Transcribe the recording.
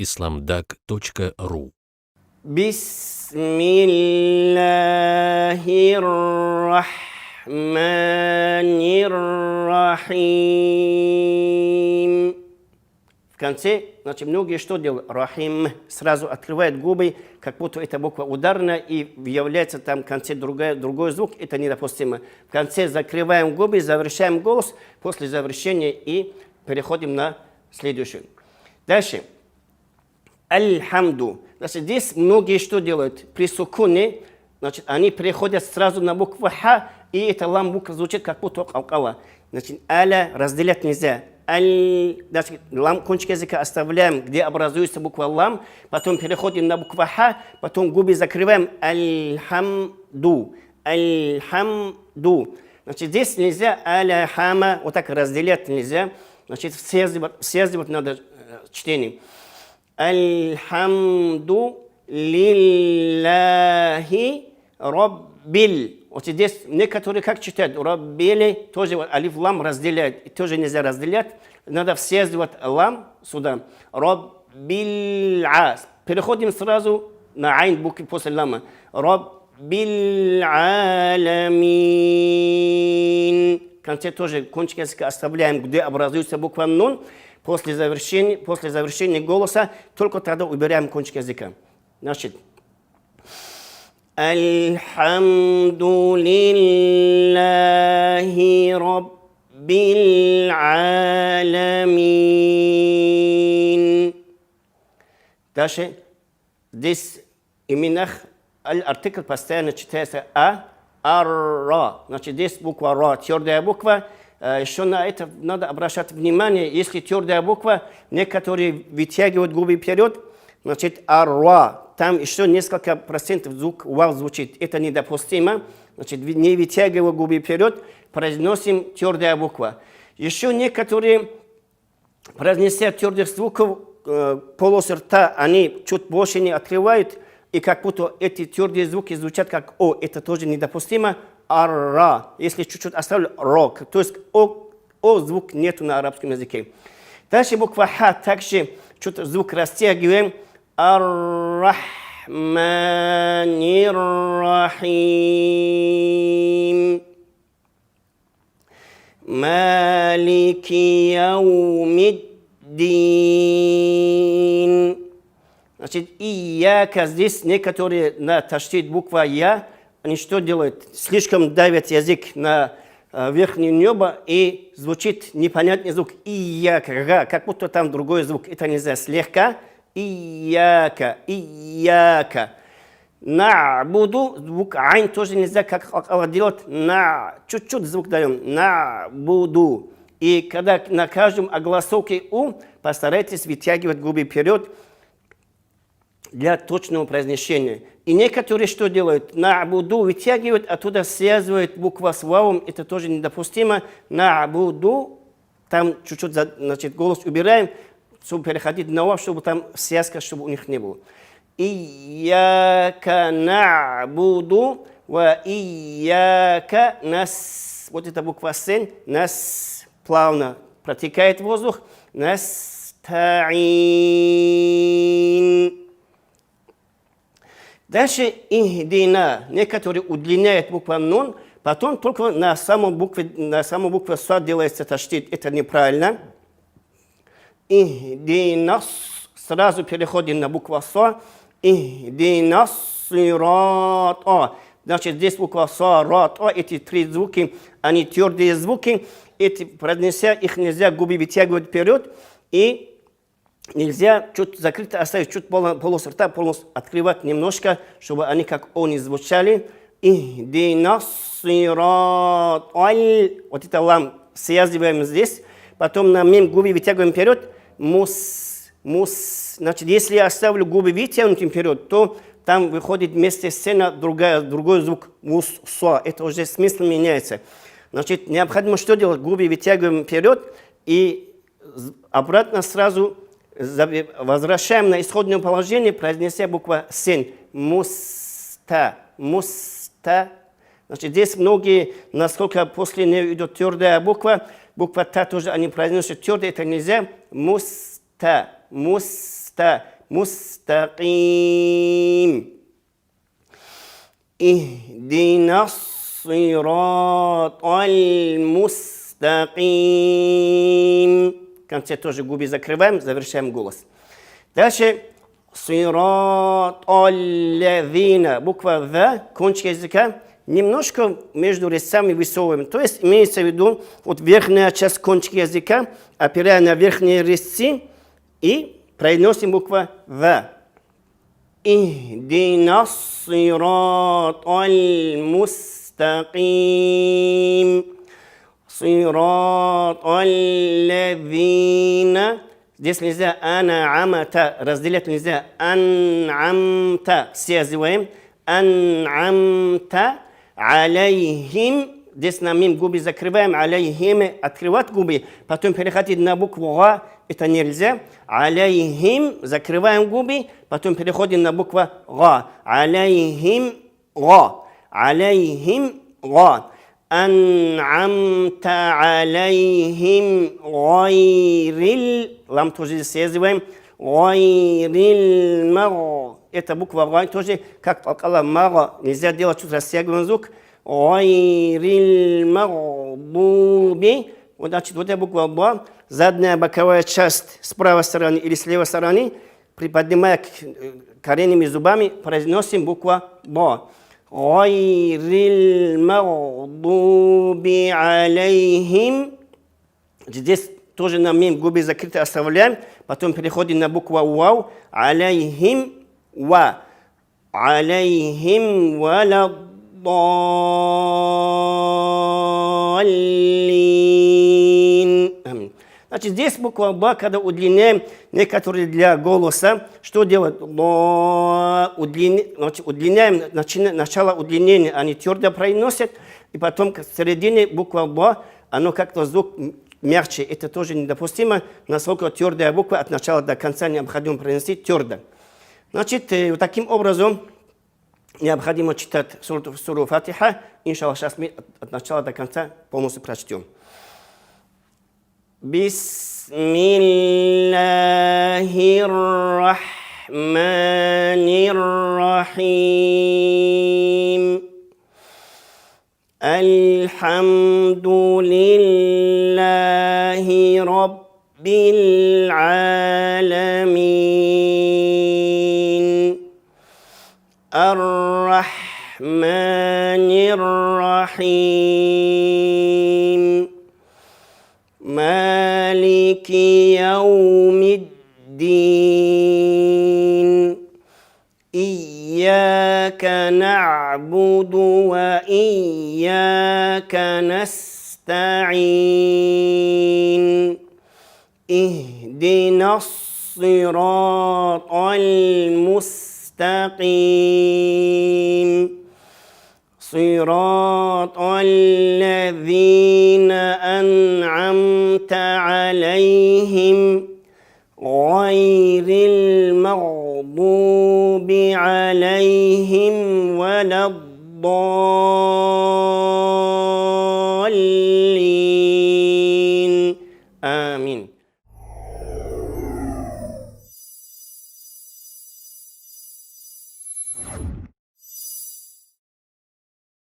islamdag.ru. Бисмиллахир-рахманир-рахим. В конце, значит, многие что делают? Рахим. Сразу открывают губы, как будто эта буква ударная, и является там в конце другой звук. Это недопустимо. В конце закрываем губы, завершаем голос, после завершения и переходим на следующую. Дальше. Аль-хамду. Значит, здесь многие что делают? При сукуне, значит, они переходят сразу на букву ха, и эта лам буква звучит как будто алкала. Значит, аля разделять нельзя. Значит, лам, кончик языка оставляем, где образуется буква лам, потом переходим на букву ха, потом губы закрываем. Аль-хамду. Аль-хамду. Значит, здесь нельзя аля-хама, вот так разделять нельзя. Значит, связывать надо чтение. Аль-хамду лилляхи раббил. Вот здесь некоторые как читают? Раббили, тоже алиф лам разделяют. Тоже нельзя разделять. Надо связывать лам сюда. Раббил ас. Переходим сразу на айн буквы после лама. Раббил аламин. В конце тоже кончик языка оставляем, где образуется буква нун. После завершения голоса только тогда убираем кончик языка. Значит, Альхамду лиллахи раббил аламин. Дальше, здесь именно артикль постоянно читается ар-ра. Значит, здесь буква ра, твердая буква. Еще на это надо обращать внимание, если твердая буква, некоторые вытягивают губы вперед, значит, ар-ра. Там еще несколько процентов звук вау звучит. Это недопустимо. Значит, не вытягивая губы вперед, произносим твердая буква. Еще некоторые, произнеся твердых звуков, полосы рта, они чуть больше не открывают, и как будто эти твердые звуки звучат как о. Это тоже недопустимо. Ар-ра. Если чуть-чуть оставлю рок, то есть о звук нету на арабском языке. Дальше буква ха, также чуть звук растягиваем. Ар-рахманир-рахим. Малики яумиддин. Значит, ияка, здесь некоторые на таштит буква я, они что делают? Слишком давят язык на верхнее небо, и звучит непонятный звук. Ияка, как будто там другой звук. Это нельзя. Слегка. Ияка, ияка. На'буду, звук айн тоже нельзя, как делать. Чуть-чуть звук даем. На'буду. И когда на каждом огласовке у, постарайтесь вытягивать губы вперед для точного произношения. И некоторые что делают? На'буду вытягивают, оттуда связывают букву с вавом. Это тоже недопустимо. На'буду, там чуть-чуть, значит, голос убираем, чтобы переходить на вав, чтобы там связка, чтобы у них не было. Ияка на'буду ва ияка нас. Вот эта буква син, нас плавно протекает воздух. Наста'ин. Дальше ихдина. Некоторые удлиняют букву нун, потом только на самой букве са делается таштит. Это неправильно. Ихдина. Сразу переходим на букву са. Ихдина сират. Значит, здесь буква са, рат, эти три звуки, они твердые звуки. Эти, произнеся их, нельзя губы вытягивать вперед. И нельзя чуть закрыто оставить, чуть полос рта, полос открывать немножко, чтобы они как они звучали. Ихдина сират. Вот это лам связываем здесь. Потом на мим губы вытягиваем вперед. Значит, если я оставлю губы вытянутым вперед, то там выходит вместе сцена другой звук. Мус-са. Это уже смысл меняется. Значит, необходимо что делать? Губы вытягиваем вперед и обратно сразу возвращаем на исходное положение, произнеся букву син. Муста. Муста. Значит, здесь многие, насколько после нее идет твердая буква та тоже они произносят твердо, это нельзя. Муста. Муста. مستقيم اهدنا الصراط المستقيم. В конце тоже губы закрываем, завершаем голос. Дальше صراط الذين, буква В, кончик языка, немножко между резцами высовываем. То есть имеется в виду вот верхняя часть кончика языка, опирая на верхние резцы, и произносим буква В. اهدنا الصراط المستقيم صراط الذين. Здесь нельзя ан'амта, разделять нельзя. Ан'амта, связываем. Ан'амта алейхим. Здесь на мим губы закрываем. Алейхим, открывать губы. Потом переходить на букву Га. Это нельзя. Алейхим, закрываем губы. Потом переходим на букву Га. Алейхим Га. Алейхим Га. أنعمت عليهم غير лам тоже связываем. غير المغ. Это буква Га тоже, как алкала мага, нельзя делать чуть растягиваем звук. غير المغضوب. Вот, значит, вот эта буква Ба, задняя боковая часть с правой стороны или с левой стороны, приподнимая коренными зубами, произносим букву Ба. غير المغضوب عليهم. Здесь тоже на мим губы закрыты оставляем. Потом переходим на букву Вау. عليهم ва. عليهم ولا الضالين. Значит, здесь буква Ба, когда удлиняем некоторые для голоса, что делать? Удлиняем начало удлинения, они твердо произносят, и потом в середине буква Ба, оно как-то звук мягче. Это тоже недопустимо, насколько твердая буква от начала до конца необходимо произносить твердо. Значит, вот таким образом необходимо читать суру Фатиха. Иншаллах, сейчас мы от начала до конца полностью прочтем. بسم الله الرحمن الرحيم الحمد لله رب العالمين الرحمن الرحيم مالك يوم الدين إياك نعبد وإياك نستعين اهدنا الصراط المستقيم صراط الذين أنعمت عليهم غير المغضوب عليهم ولا الضالين.